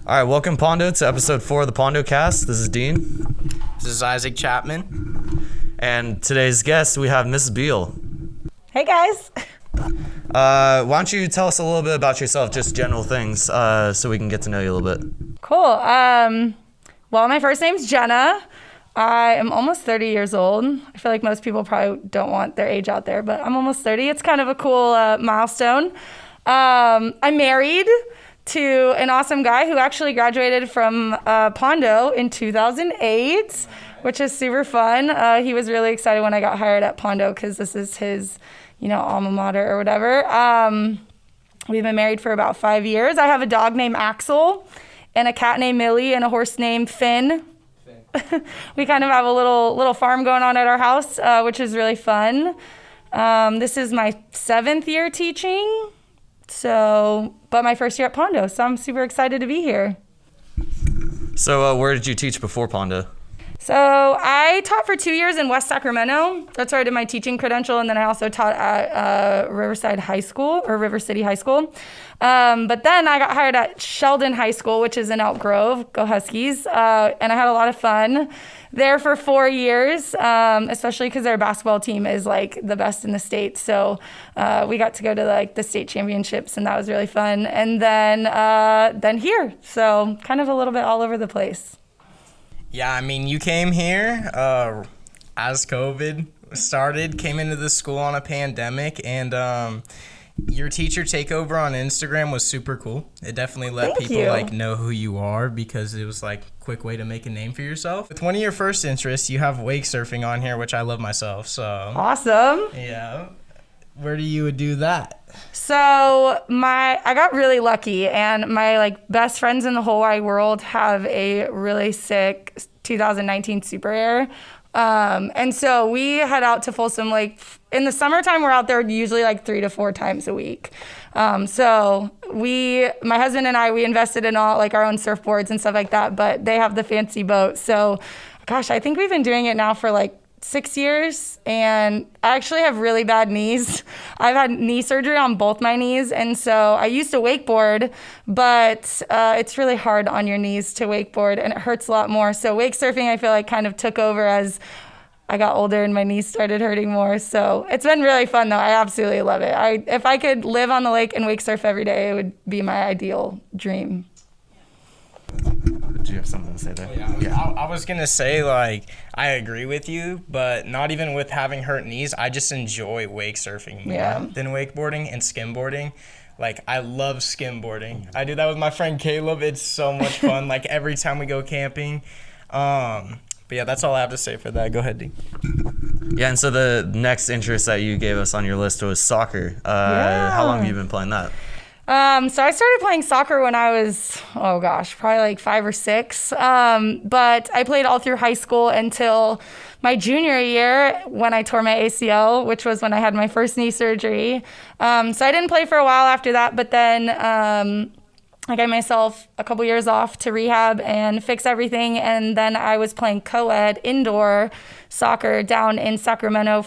All right, welcome Pondo to episode 4 of the Pondo cast. This is Dean. This is Isaac Chapman. And today's guest, we have Miss Beal. Hey guys. Why don't you tell us a little bit about yourself, just general things, so we can get to know you a little bit. Cool. Well, my first name's Jenna. I am almost 30 years old. I feel like most people probably don't want their age out there, but I'm almost 30. It's kind of a cool milestone. I'm married to an awesome guy who actually graduated from Pondo in 2008, which is super fun. He was really excited when I got hired at Pondo because this is his, alma mater or whatever. We've been married for about 5 years. I have a dog named Axel and a cat named Millie and a horse named Finn. We kind of have a little farm going on at our house, which is really fun. This is my 7th year teaching. But my first year at Pondo, so I'm super excited to be here. So where did you teach before Pondo? So I taught for 2 years in West Sacramento. That's where I did my teaching credential, and then I also taught at Riverside High School, or River City High School. But then I got hired at Sheldon High School, which is in Elk Grove, go Huskies, and I had a lot of fun there for 4 years, especially because our basketball team is like the best in the state. So we got to go to like the state championships, and that was really fun. And then here, so kind of a little bit all over the place. Yeah, I mean, you came here as COVID started, came into the school on a pandemic, and your teacher takeover on Instagram was super cool. It definitely let people know who you are because it was like a quick way to make a name for yourself. With one of your first interests, you have wake surfing on here, which I love myself. So awesome. Yeah. Where do you do that? So I got really lucky, and my best friends in the whole wide world have a really sick 2019 Super Air. And so we head out to Folsom Lake. In the summertime, we're out there usually 3 to 4 times a week. So my husband and I, we invested in all our own surfboards and stuff like that, but they have the fancy boat. So gosh, I think we've been doing it now for 6 years, and I actually have really bad knees. I've had knee surgery on both my knees, and so I used to wakeboard, but it's really hard on your knees to wakeboard, and it hurts a lot more. So wake surfing, I feel kind of took over as I got older and my knees started hurting more. So it's been really fun, though. I absolutely love it. If I could live on the lake and wake surf every day, it would be my ideal dream. Do you have something to say there? I was going to say, I agree with you, but not even with having hurt knees. I just enjoy wake surfing more than wakeboarding and skimboarding. I love skimboarding. I do that with my friend Caleb. It's so much fun, every time we go camping. But yeah, that's all I have to say for that. Go ahead, Dee. Yeah, and so the next interest that you gave us on your list was soccer. How long have you been playing that? So I started playing soccer when I was, probably 5 or 6. But I played all through high school until my junior year when I tore my ACL, which was when I had my first knee surgery. So I didn't play for a while after that, but then I gave myself a couple years off to rehab and fix everything. And then I was playing co-ed indoor soccer down in Sacramento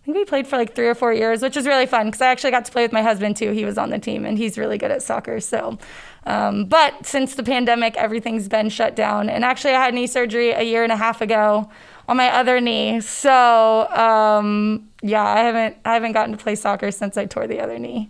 I think we played for 3 or 4 years, which was really fun because I actually got to play with my husband too. He was on the team and he's really good at soccer. So, but since the pandemic, everything's been shut down. And actually I had knee surgery a year and a half ago on my other knee. So, I haven't gotten to play soccer since I tore the other knee.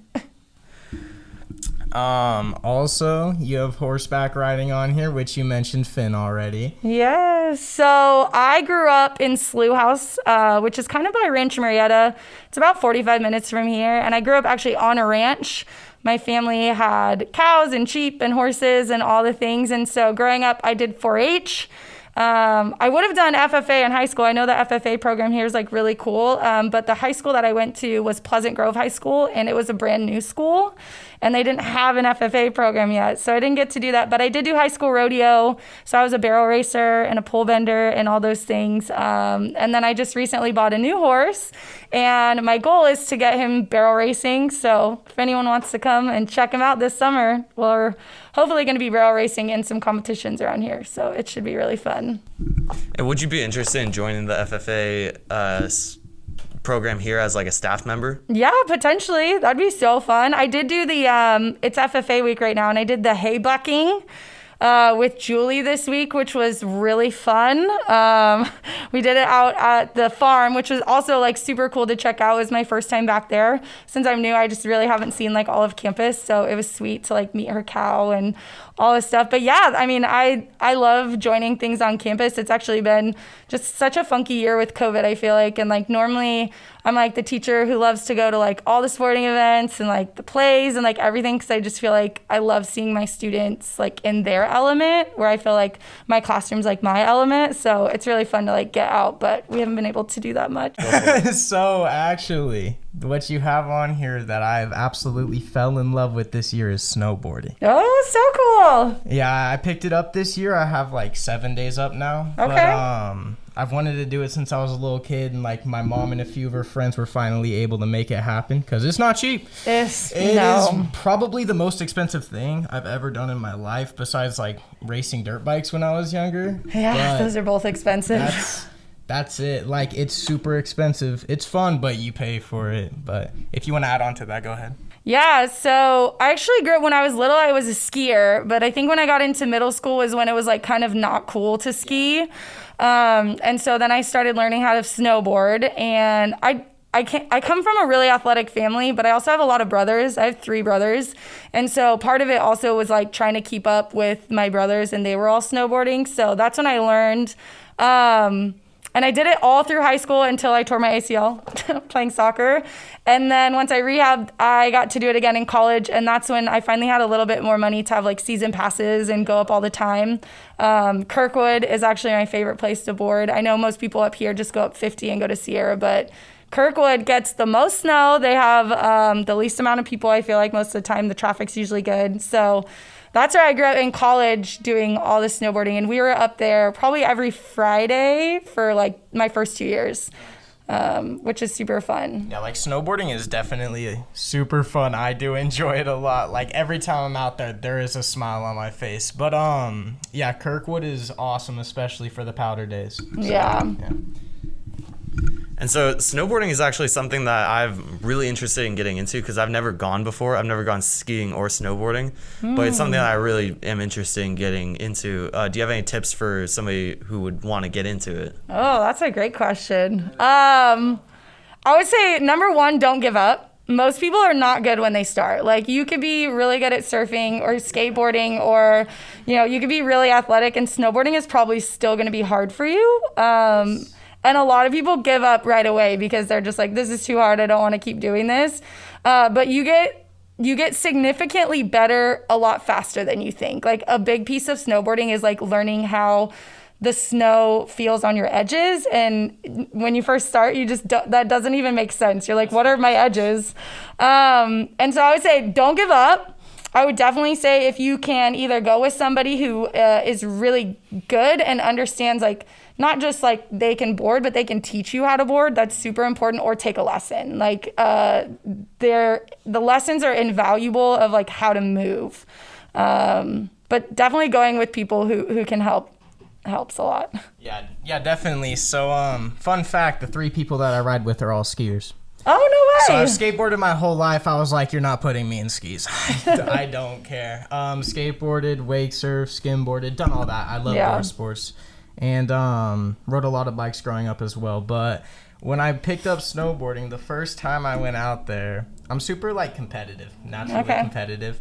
Also, you have horseback riding on here, which you mentioned Finn already. Yes. So I grew up in Slough House, which is kind of by Ranch Marietta. It's about 45 minutes from here. And I grew up actually on a ranch. My family had cows and sheep and horses and all the things. And so growing up, I did 4-H. I would have done FFA in high school. I know the FFA program here is really cool. But the high school that I went to was Pleasant Grove High School, and it was a brand new school. And they didn't have an FFA program yet, so I didn't get to do that. But I did do high school rodeo, so I was a barrel racer and a pole bender and all those things. And then I just recently bought a new horse, and my goal is to get him barrel racing. So if anyone wants to come and check him out this summer, we're hopefully going to be barrel racing in some competitions around here, so it should be really fun. And would you be interested in joining the FFA program here as like a staff member? Yeah, potentially. That'd be so fun. I did do the, it's FFA week right now, and I did the hay bucking with Julie this week, which was really fun. We did it out at the farm, which was also like super cool to check out. It was my first time back there. Since I'm new, I just really haven't seen like all of campus. So it was sweet to like meet her cow and all this stuff. But yeah, I mean, I love joining things on campus. It's actually been just such a funky year with COVID, I feel like. And like normally I'm like the teacher who loves to go to like all the sporting events and like the plays and like everything, because I just feel like I love seeing my students like in their element, where I feel like my classroom's like my element. So it's really fun to like get out, but we haven't been able to do that much. So actually, what you have on here that I've absolutely fell in love with this year is snowboarding. Oh, so cool. Yeah, I picked it up this year. I have like 7 days up now. Okay. But I've wanted to do it since I was a little kid, and like my mom and a few of her friends were finally able to make it happen, because it's not cheap. It is probably the most expensive thing I've ever done in my life, besides like racing dirt bikes when I was younger. Yeah, those are both expensive. That's it. Like, it's super expensive. It's fun, but you pay for it. But if you want to add on to that, go ahead. Yeah, so I actually grew up when I was little, I was a skier, but I think when I got into middle school was when it was like kind of not cool to ski. And so then I started learning how to snowboard, and I come from a really athletic family, but I also have a lot of brothers. I have 3 brothers. And so part of it also was like trying to keep up with my brothers, and they were all snowboarding. So that's when I learned. And I did it all through high school until I tore my ACL playing soccer. And then once I rehabbed, I got to do it again in college. And that's when I finally had a little bit more money to have like season passes and go up all the time. Kirkwood is actually my favorite place to board. I know most people up here just go up 50 and go to Sierra, but Kirkwood gets the most snow. They have the least amount of people, I feel like, most of the time. The traffic's usually good. So that's where I grew up in college, doing all the snowboarding. And we were up there probably every Friday for like my first 2 years, which is super fun. Yeah, like snowboarding is definitely super fun. I do enjoy it a lot. Like every time I'm out there, there is a smile on my face. But yeah, Kirkwood is awesome, especially for the powder days. So, yeah. And so snowboarding is actually something that I'm really interested in getting into, because I've never gone before. I've never gone skiing or snowboarding, but it's something that I really am interested in getting into. Do you have any tips for somebody who would want to get into it? Oh, that's a great question. I would say, number 1, don't give up. Most people are not good when they start. Like, you could be really good at surfing or skateboarding, or, you know, you could be really athletic, and snowboarding is probably still going to be hard for you. And a lot of people give up right away because they're just like, this is too hard. I don't want to keep doing this. But you get significantly better a lot faster than you think. Like, a big piece of snowboarding is like learning how the snow feels on your edges. And when you first start, that doesn't even make sense. You're like, what are my edges? And so I would say, don't give up. I would definitely say if you can either go with somebody who is really good and understands, like, not just like they can board, but they can teach you how to board. That's super important. Or take a lesson. Like, the lessons are invaluable of like how to move. But definitely going with people who can help helps a lot. Yeah, definitely. So, fun fact, the 3 people that I ride with are all skiers. Oh, no So way. I've skateboarded my whole life. I was like, you're not putting me in skis. I don't care. Skateboarded, wake surf, skimboarded, done all that. I love water sports. And rode a lot of bikes growing up as well. But when I picked up snowboarding, the first time I went out there, I'm super like competitive, naturally competitive.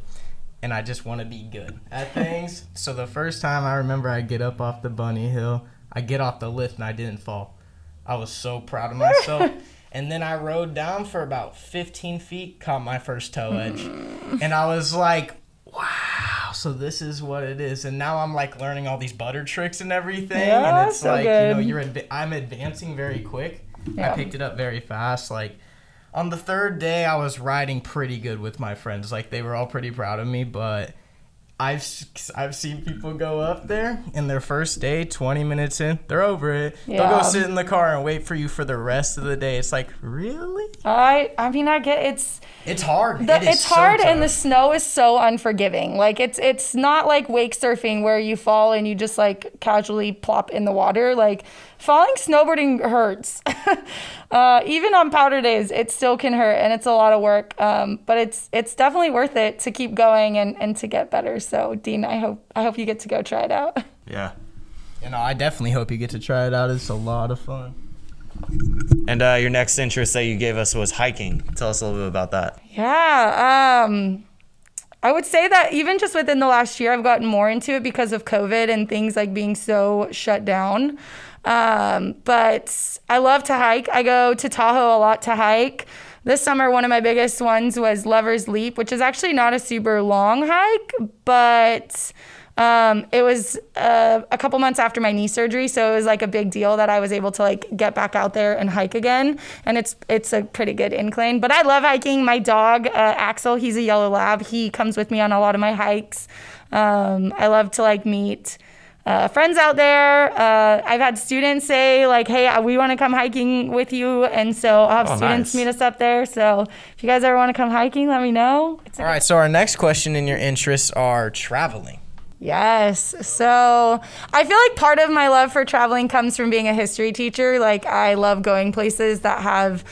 And I just want to be good at things. So the first time I remember I get up off the bunny hill, I get off the lift and I didn't fall. I was so proud of myself. And then I rode down for about 15 feet, caught my first toe edge. And I was like, wow, so this is what it is. And now I'm like learning all these butter tricks and everything. Yeah, and it's so like, good. you know, I'm advancing very quick. Yeah. I picked it up very fast. Like, on the 3rd day, I was riding pretty good with my friends. Like, they were all pretty proud of me, but I've seen people go up there and their first day, 20 minutes in, they're over it. Yeah. They'll go sit in the car and wait for you for the rest of the day. It's like, really? I mean, I get It's hard. It's hard, so and the tough. snow is so unforgiving. Like it's not like wake surfing where you fall and you just like casually plop in the water. Like falling snowboarding hurts. Even on powder days, it still can hurt, and it's a lot of work. But it's definitely worth it to keep going and to get better. So Dean, I hope you get to go try it out. Yeah. I definitely hope you get to try it out. It's a lot of fun. And your next interest that you gave us was hiking. Tell us a little bit about that. Yeah. I would say that even just within the last year, I've gotten more into it because of COVID and things like being so shut down. But I love to hike. I go to Tahoe a lot to hike. This summer, one of my biggest ones was Lover's Leap, which is actually not a super long hike, but it was a couple months after my knee surgery, so it was like a big deal that I was able to like get back out there and hike again. And it's a pretty good incline. But I love hiking. My dog, Axel, he's a yellow lab. He comes with me on a lot of my hikes. I love to like meet friends out there. I've had students say like, hey, we want to come hiking with you. And so I'll have students meet us up there. So if you guys ever want to come hiking, let me know. All right, so our next question in your interests are traveling. Yes. So I feel like part of my love for traveling comes from being a history teacher. Like I love going places that have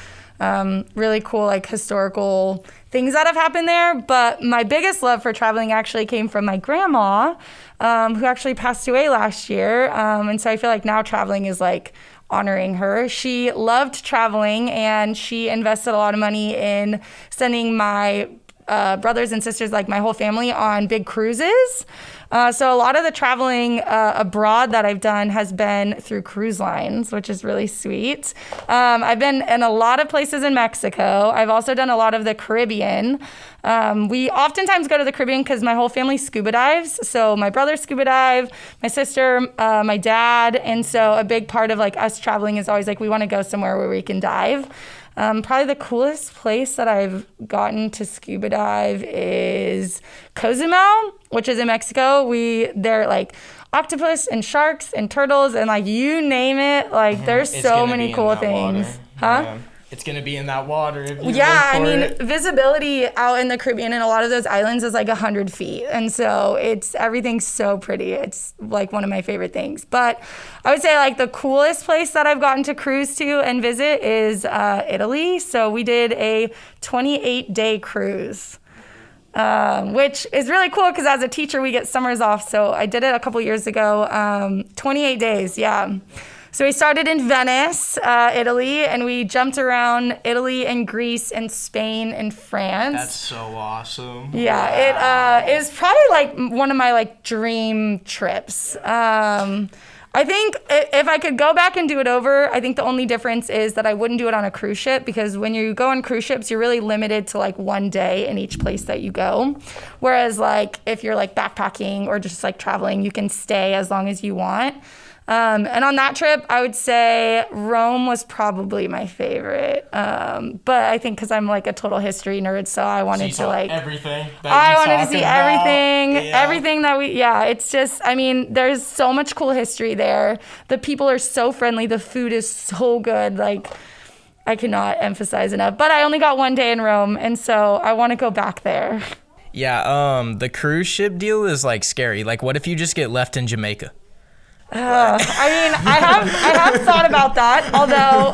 really cool like historical things that have happened there. But my biggest love for traveling actually came from my grandma, who actually passed away last year. And so I feel like now traveling is like honoring her. She loved traveling, and she invested a lot of money in sending my brothers and sisters, like my whole family, on big cruises. So a lot of the traveling abroad that I've done has been through cruise lines, which is really sweet. I've been in a lot of places in Mexico. I've also done a lot of the Caribbean. We oftentimes go to the Caribbean because my whole family scuba dives. So my brother scuba dive, my sister, my dad. And so a big part of like us traveling is always like we want to go somewhere where we can dive. Probably the coolest place that I've gotten to scuba dive is Cozumel, which is in Mexico. They're like octopus and sharks and turtles and like you name it. Like there's so many cool things. Water. Huh? Yeah. It's going to be in that water if you Yeah, I look for mean, it. visibility out in the Caribbean and a lot of those islands is like 100 feet. And so everything's so pretty. It's like one of my favorite things. But I would say like the coolest place that I've gotten to cruise to and visit is Italy. So we did a 28-day cruise, which is really cool because as a teacher, we get summers off. So I did it a couple years ago, 28 days, yeah. So we started in Venice, Italy, and we jumped around Italy and Greece and Spain and France. That's so awesome. Yeah, it was probably like one of my like dream trips. I think if I could go back and do it over, I think the only difference is that I wouldn't do it on a cruise ship because when you go on cruise ships, you're really limited to like one day in each place that you go. Whereas like if you're like backpacking or just like traveling, you can stay as long as you want. And on that trip, I would say Rome was probably my favorite. But I think because I'm like a total history nerd, so I wanted to like everything. I wanted to see everything, Yeah. everything that it's just, I mean, there's so much cool history there. The people are so friendly. The food is so good. Like, I cannot emphasize enough. But I only got one day in Rome, and so I want to go back there. Yeah, the cruise ship deal is like scary. Like, what if you just get left in Jamaica? I mean, I have thought about that, although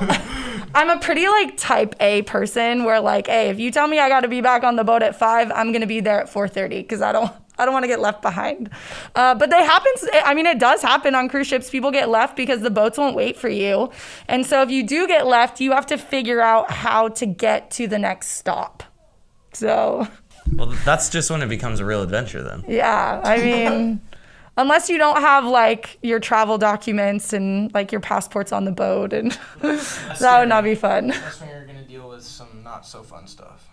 I'm a pretty like type A person where like, hey, if you tell me I got to be back on the boat at 5, I'm going to be there at 4:30 because I don't want to get left behind. But it does happen on cruise ships. People get left because the boats won't wait for you. And so if you do get left, you have to figure out how to get to the next stop. So. Well, that's just when it becomes a real adventure then. Yeah, I mean, unless you don't have like your travel documents and like your passports on the boat, and that would not be fun. That's when you're going to deal with some not so fun stuff.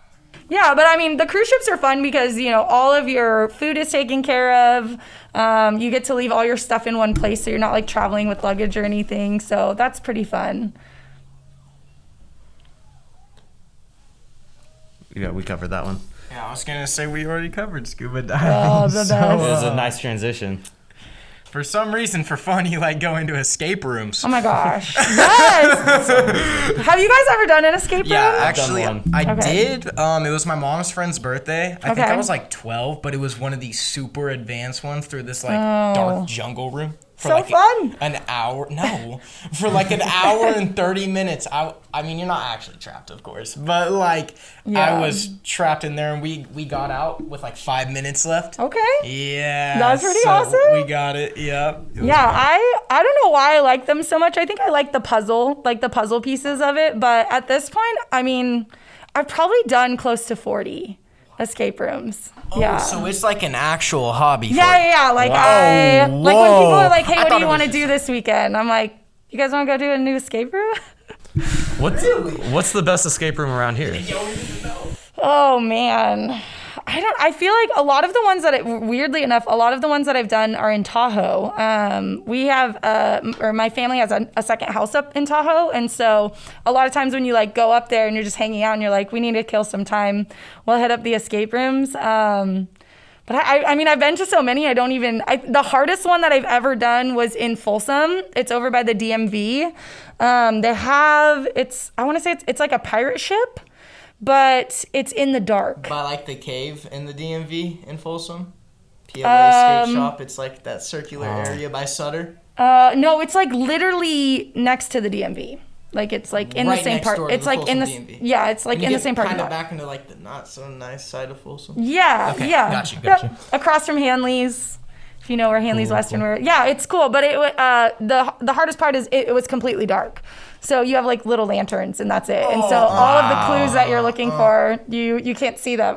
Yeah, but I mean, the cruise ships are fun because, you know, all of your food is taken care of. You get to leave all your stuff in one place, so you're not like traveling with luggage or anything. So that's pretty fun. Yeah, we covered that one. Yeah, I was gonna say we already covered scuba diving. Oh, the so, best. It was a nice transition. For some reason, for fun, you like going to escape rooms. Oh my gosh. Yes. Have you guys ever done an escape room? Yeah, actually, one. I Okay. did. It was my mom's friend's birthday. I think Okay. I was like 12, but it was one of these super advanced ones through this like Oh. dark jungle room. For So like fun. An hour. No. For like an hour and 30 minutes. I mean, you're not actually trapped, of course. But like, Yeah. I was trapped in there and we got out with like 5 minutes left. Okay. Yeah. That's pretty so awesome. We got it. Yep. It was Yeah, fun. I don't know why I like them so much. I think I like the puzzle pieces of it. But at this point, I mean, I've probably done close to 40 escape rooms. Yeah. So it's like an actual hobby. Yeah, for you. yeah, yeah. Like Wow. like when people are like, "Hey, I what do thought you it want to was do this weekend?" I'm like, "You guys want to go do a new escape room?" What's the best escape room around here? Oh man. I feel like a lot of the ones weirdly enough, a lot of the ones that I've done are in Tahoe. We have, or my family has a second house up in Tahoe. And so a lot of times when you like go up there and you're just hanging out and you're like, we need to kill some time, we'll hit up the escape rooms. But I mean, I've been to so many, the hardest one that I've ever done was in Folsom. It's over by the DMV. I want to say it's like a pirate ship, but it's in the dark. By like the cave in the DMV in Folsom? PLA skate shop. It's like that circular area by Sutter. No, it's like literally next to the DMV. Like it's like in Right the same next part. door to It's the like in the Folsom DMV. yeah. It's like And you in the get same parking kind of lot. back into like the not so nice side of Folsom. Yeah, Okay, yeah. got you. Yep. Across from Hanley's, if you know where Hanley's Western were. Yeah, it's cool, but the hardest part is it was completely dark. So you have like little lanterns and that's it. And so all of the clues that you're looking for, you can't see them.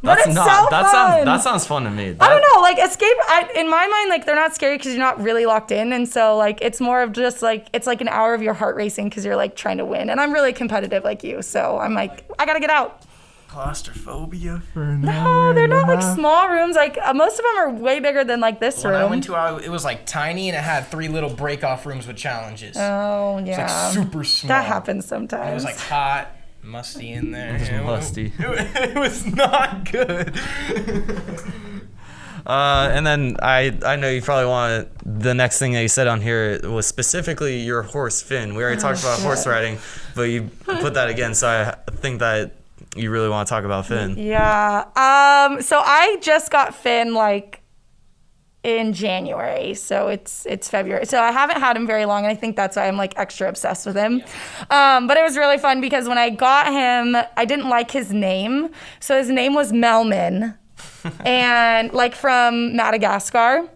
But it's so fun. That sounds fun to me. I don't know, like escape. In my mind, like they're not scary because you're not really locked in, and so like it's more of just like it's like an hour of your heart racing because you're like trying to win. And I'm really competitive like you, so I'm like I gotta get out. Claustrophobia for an No, they're not like small rooms. Like most of them are way bigger than like this When I room. went to, it was like tiny and it had 3 little break-off rooms with challenges. Oh It's yeah, like super small. that happens And sometimes. it was like hot, musty in there. musty. It was not good. And then I know you probably want the next thing that you said on here was specifically your horse Finn. We already talked about horse riding, but you put that again, so I think that you really want to talk about Finn. Yeah. So I just got Finn like in January, so it's February. So I haven't had him very long, and I think that's why I'm like extra obsessed with him. But it was really fun because when I got him, I didn't like his name. So his name was Melman. And like from Madagascar,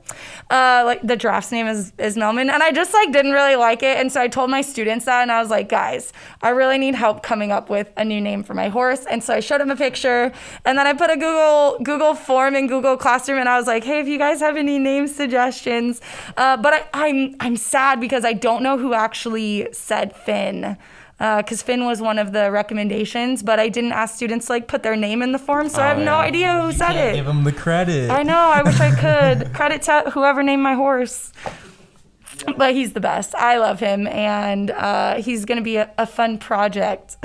like the giraffe's name is Melman, and I just like didn't really like it, and so I told my students that, and I was like, guys, I really need help coming up with a new name for my horse, and so I showed him a picture, and then I put a Google form in Google Classroom, and I was like, hey, if you guys have any name suggestions, but I'm sad because I don't know who actually said Finn. Because Finn was one of the recommendations, but I didn't ask students to like put their name in the form, so I have no idea who said it. Give him the credit. I know, I wish I could. Credit to whoever named my horse. But he's the best. I love him, and he's going to be a fun project.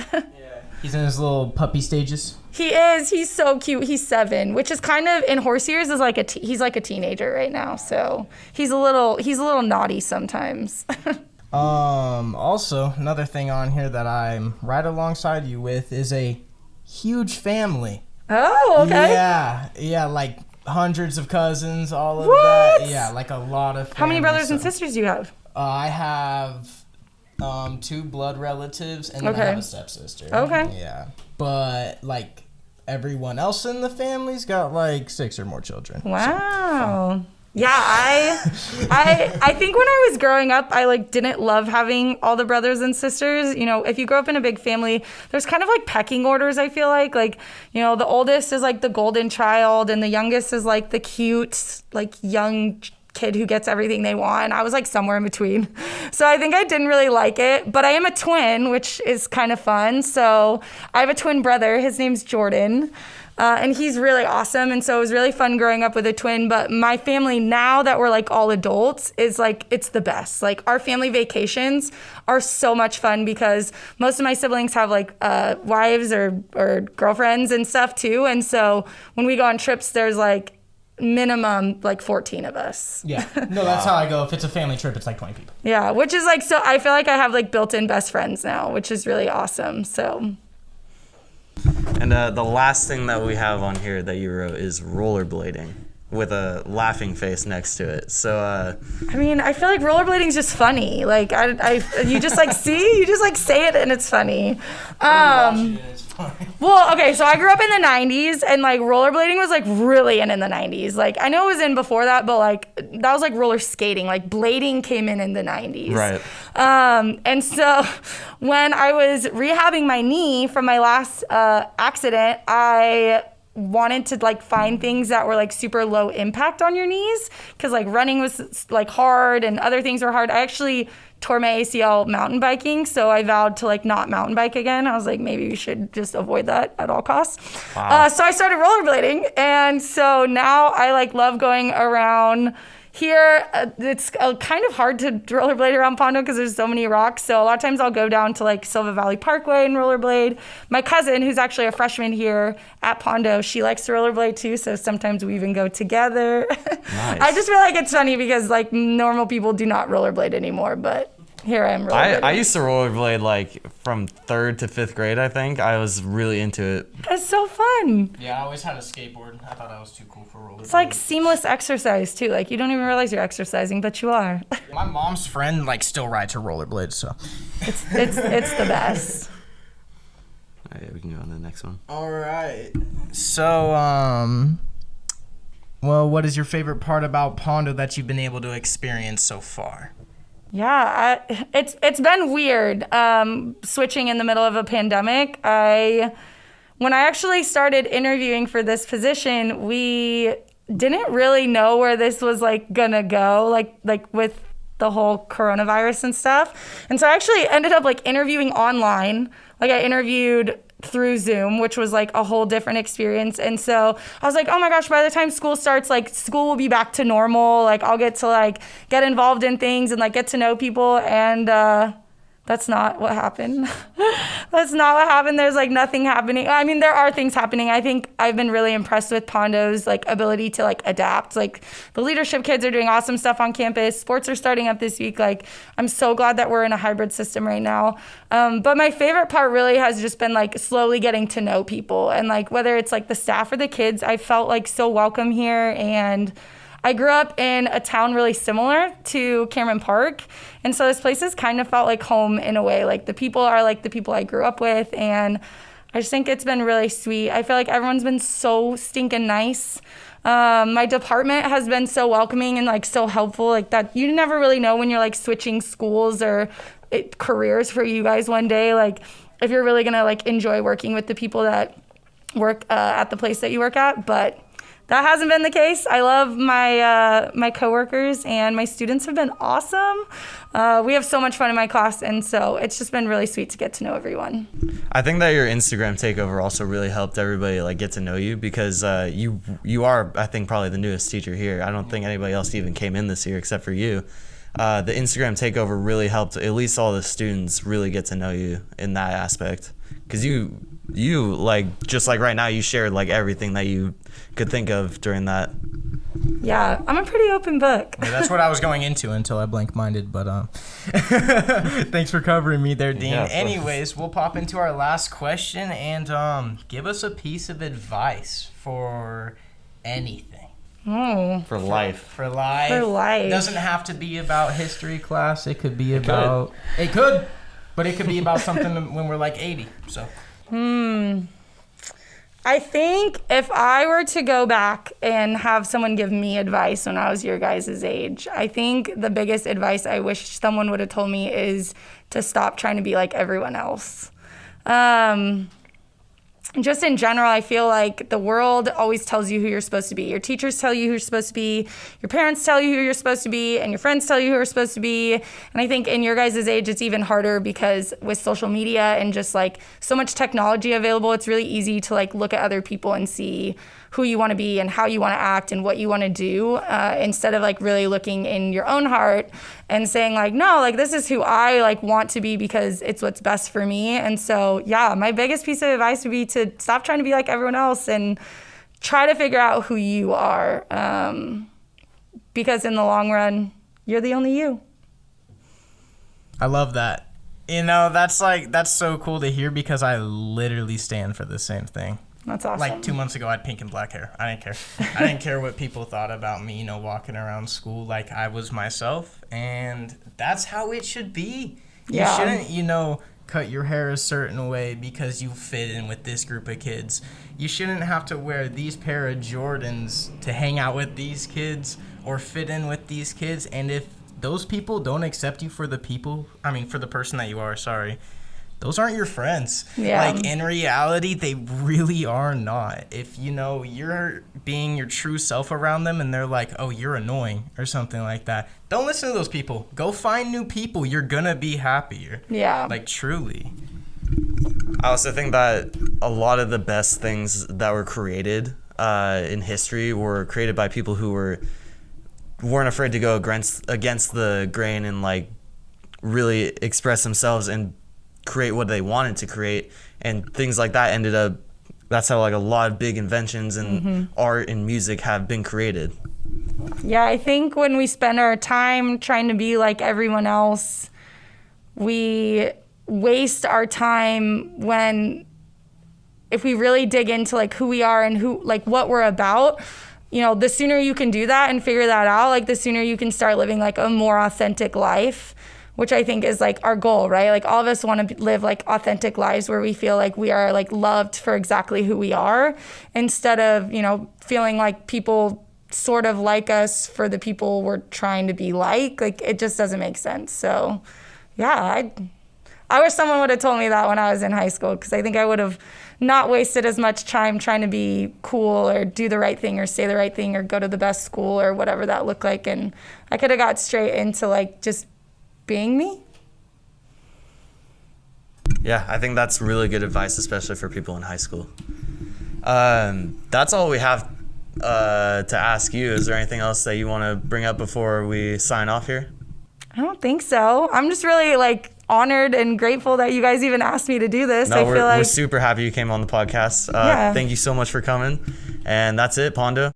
He's in his little puppy stages. He is. He's so cute. He's 7, which is kind of, in horse years, is like he's like a teenager right now, so he's a little naughty sometimes. Also, another thing on here that I'm right alongside you with is a huge family. Oh, okay. Yeah, like hundreds of cousins, all of What? that. Yeah, like a lot of family. How many brothers and sisters do you have? I have 2 blood relatives and then I Okay. have a stepsister. Okay. Yeah. But like everyone else in the family's got like 6 or more children. Wow. Yeah, I think when I was growing up, I like didn't love having all the brothers and sisters. You know, if you grow up in a big family, there's kind of like pecking orders, I feel like. Like, you know, the oldest is like the golden child and the youngest is like the cute, like young kid who gets everything they want. I was like somewhere in between. So I think I didn't really like it, but I am a twin, which is kind of fun. So I have a twin brother. His name's Jordan. And he's really awesome. And so it was really fun growing up with a twin. But my family, now that we're like all adults, is like, it's the best. Like our family vacations are so much fun because most of my siblings have like wives or girlfriends and stuff too. And so when we go on trips, there's like minimum like 14 of us. Yeah. No, that's how I go. If it's a family trip, it's like 20 people. Yeah, which is like, so I feel like I have like built-in best friends now, which is really awesome. So. And the last thing that we have on here that you wrote is rollerblading with a laughing face next to it. So I mean, I feel like rollerblading is just funny. Like you just like you just like say it and it's funny. Well, okay, so I grew up in the 90s and like rollerblading was like really in the 90s. Like I know it was in before that, but like that was like roller skating. Like blading came in the 90s. Right. And so when I was rehabbing my knee from my last accident, I wanted to like find things that were like super low impact on your knees because like running was like hard and other things were hard. I actually tore my ACL mountain biking, so I vowed to like not mountain bike again. I was like, maybe we should just avoid that at all costs. Wow. So I started rollerblading, and so now I like love going around here. It's kind of hard to rollerblade around Pondo because there's so many rocks. So a lot of times I'll go down to like Silva Valley Parkway and rollerblade. My cousin, who's actually a freshman here at Pondo, she likes to rollerblade too. So sometimes we even go together. Nice. I just feel like it's funny because like normal people do not rollerblade anymore, but here I am rollerblading. I used to rollerblade like from 3rd to 5th grade, I think. I was really into it. It's so fun. Yeah, I always had a skateboard. I thought I was too cool for rollerblading. It's like seamless exercise too. Like you don't even realize you're exercising, but you are. My mom's friend like still rides her rollerblades, so. It's the best. All right, we can go on to the next one. All right. So, well, what is your favorite part about Pondo that you've been able to experience so far? Yeah, it's been weird switching in the middle of a pandemic. When I actually started interviewing for this position, we didn't really know where this was like gonna go, like with the whole coronavirus and stuff. And so I actually ended up like interviewing online. Like I interviewed through Zoom, which was like a whole different experience. And so I was like, oh my gosh, by the time school starts, like school will be back to normal. Like I'll get to like get involved in things and like get to know people. And that's not what happened. That's not what happened. There's like nothing happening. I mean, there are things happening. I think I've been really impressed with Pondo's like ability to like adapt. Like the leadership kids are doing awesome stuff on campus. Sports are starting up this week. Like I'm so glad that we're in a hybrid system right now. But my favorite part really has just been like slowly getting to know people. And like whether it's like the staff or the kids, I felt like so welcome here. And I grew up in a town really similar to Cameron Park. And so this place has kind of felt like home in a way. Like the people are like the people I grew up with. And I just think it's been really sweet. I feel like everyone's been so stinking nice. My department has been so welcoming and like so helpful. Like that you never really know when you're like switching schools or careers for you guys one day. Like if you're really gonna like enjoy working with the people that work at the place that you work at. But that hasn't been the case. I love my coworkers, and my students have been awesome. We have so much fun in my class, and so it's just been really sweet to get to know everyone. I think that your Instagram takeover also really helped everybody like get to know you because you are, I think, probably the newest teacher here. I don't think anybody else even came in this year except for you. The Instagram takeover really helped at least all the students really get to know you in that aspect because you like just like right now you shared like everything that you could think of during that. Yeah, I'm a pretty open book. Yeah, that's what I was going into until I blank-minded, but thanks for covering me there, Dean. Yeah, Anyways, we'll pop into our last question and give us a piece of advice for anything. For life. For life. For life. It doesn't have to be about history class. It could be about... It could, but it could be about something when we're like 80, so... I think if I were to go back and have someone give me advice when I was your guys' age, I think the biggest advice I wish someone would have told me is to stop trying to be like everyone else. just in general, I feel like the world always tells you who you're supposed to be. Your teachers tell you who you're supposed to be. Your parents tell you who you're supposed to be. And your friends tell you who you're supposed to be. And I think in your guys' age, it's even harder because with social media and just like so much technology available, it's really easy to like look at other people and see who you want to be and how you want to act and what you want to do, instead of like really looking in your own heart and saying like, no, like this is who I like want to be because it's what's best for me. And so, yeah, my biggest piece of advice would be to stop trying to be like everyone else and try to figure out who you are, because in the long run, you're the only you. I love that. You know, that's so cool to hear because I literally stand for the same thing. That's awesome. Like 2 months ago, I had pink and black hair. I didn't care. I didn't care what people thought about me, you know, walking around school. Like, I was myself, and that's how it should be. You shouldn't, you know, cut your hair a certain way because you fit in with this group of kids. You shouldn't have to wear these pair of Jordans to hang out with these kids or fit in with these kids. And if those people don't accept you for the person that you are, those aren't your friends. Yeah. Like, in reality, they really are not. If, you know, you're being your true self around them and they're like, oh, you're annoying or something like that, don't listen to those people. Go find new people. You're going to be happier. Yeah. Like, truly. I also think that a lot of the best things that were created in history were created by people who weren't afraid to go against the grain and, like, really express themselves and create what they wanted to create, and things like that ended up, that's how like a lot of big inventions and art and music have been created. Yeah, I think when we spend our time trying to be like everyone else, we waste our time when, if we really dig into like who we are and who, like what we're about, you know, the sooner you can do that and figure that out, like the sooner you can start living like a more authentic life, which I think is like our goal, right? Like all of us want to live like authentic lives where we feel like we are like loved for exactly who we are, instead of, you know, feeling like people sort of like us for the people we're trying to be like it just doesn't make sense. So yeah, I wish someone would have told me that when I was in high school, because I think I would have not wasted as much time trying to be cool or do the right thing or say the right thing or go to the best school or whatever that looked like. And I could have got straight into like just being me. Yeah, I think that's really good advice, especially for people in high school. That's all we have to ask you. Is there anything else that you want to bring up before we sign off here? I don't think so. I'm just really like honored and grateful that you guys even asked me to do this. No, I feel like we're super happy you came on the podcast. Yeah. Thank you so much for coming. And that's it, Pondo.